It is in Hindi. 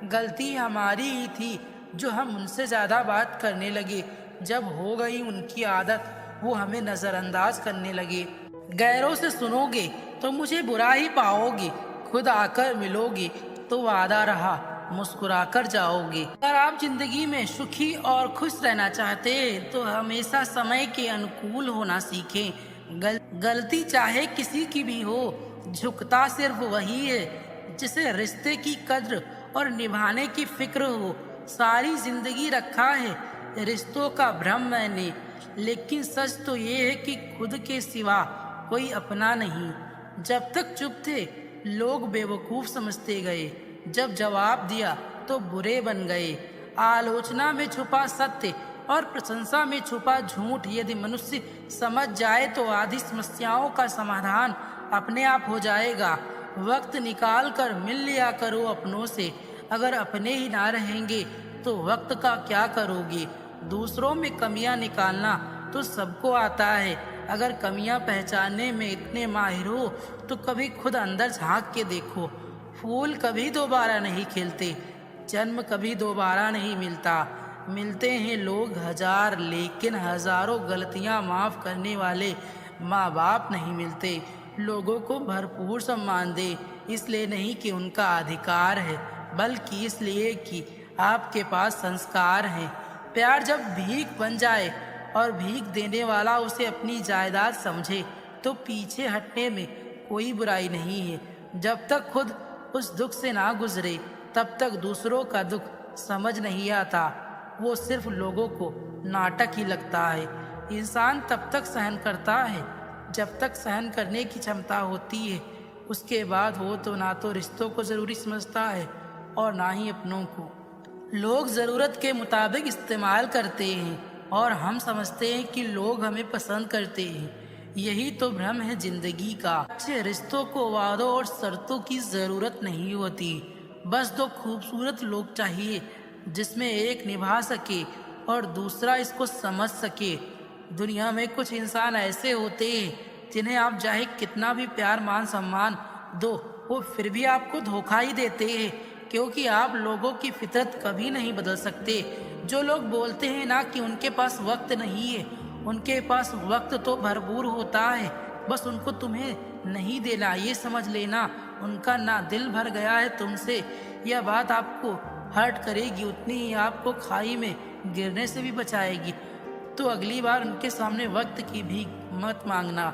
गलती हमारी ही थी जो हम उनसे ज़्यादा बात करने लगे। जब हो गई उनकी आदत, वो हमें नज़रअंदाज करने लगे। गैरों से सुनोगे तो मुझे बुरा ही पाओगे, खुद आकर मिलोगे तो वादा रहा मुस्कुराकर जाओगे। अगर आप जिंदगी में सुखी और खुश रहना चाहते हैं तो हमेशा समय के अनुकूल होना सीखें। गलती चाहे किसी की भी हो, झुकता सिर्फ वही है जिसे रिश्ते की कद्र और निभाने की फिक्र हो। सारी जिंदगी रखा है रिश्तों का भ्रम मैंने, लेकिन सच तो ये है कि खुद के सिवा कोई अपना नहीं। जब तक चुप थे लोग बेवकूफ समझते गए, जब जवाब दिया तो बुरे बन गए। आलोचना में छुपा सत्य और प्रशंसा में छुपा झूठ यदि मनुष्य समझ जाए तो आधी समस्याओं का समाधान अपने आप हो जाएगा। वक्त निकाल कर मिल लिया करो अपनों से, अगर अपने ही ना रहेंगे तो वक्त का क्या करोगे। दूसरों में कमियां निकालना तो सबको आता है, अगर कमियां पहचानने में इतने माहिर हो तो कभी खुद अंदर झांक के देखो। फूल कभी दोबारा नहीं खिलते, जन्म कभी दोबारा नहीं मिलता। मिलते हैं लोग हजार, लेकिन हजारों गलतियां माफ करने वाले माँ बाप नहीं मिलते। लोगों को भरपूर सम्मान दे, इसलिए नहीं कि उनका अधिकार है, बल्कि इसलिए कि आपके पास संस्कार हैं। प्यार जब भीख बन जाए और भीख देने वाला उसे अपनी जायदाद समझे तो पीछे हटने में कोई बुराई नहीं है। जब तक खुद उस दुख से ना गुजरे तब तक दूसरों का दुख समझ नहीं आता, वो सिर्फ लोगों को नाटक ही लगता है। इंसान तब तक सहन करता है जब तक सहन करने की क्षमता होती है, उसके बाद वो तो ना तो रिश्तों को ज़रूरी समझता है और ना ही अपनों को। लोग ज़रूरत के मुताबिक इस्तेमाल करते हैं और हम समझते हैं कि लोग हमें पसंद करते हैं। यही तो भ्रम है जिंदगी का। अच्छे रिश्तों को वादों और शर्तों की ज़रूरत नहीं होती, बस दो खूबसूरत लोग चाहिए जिसमें एक निभा सके और दूसरा इसको समझ सके। दुनिया में कुछ इंसान ऐसे होते हैं जिन्हें आप चाहे कितना भी प्यार मान सम्मान दो, वो फिर भी आपको धोखा ही देते हैं, क्योंकि आप लोगों की फितरत कभी नहीं बदल सकते। जो लोग बोलते हैं ना कि उनके पास वक्त नहीं है, उनके पास वक्त तो भरपूर होता है, बस उनको तुम्हें नहीं देना। ये समझ लेना उनका ना दिल भर गया है तुमसे। यह बात आपको हर्ट करेगी, उतनी ही आपको खाई में गिरने से भी बचाएगी। तो अगली बार उनके सामने वक्त की भीख मत मांगना।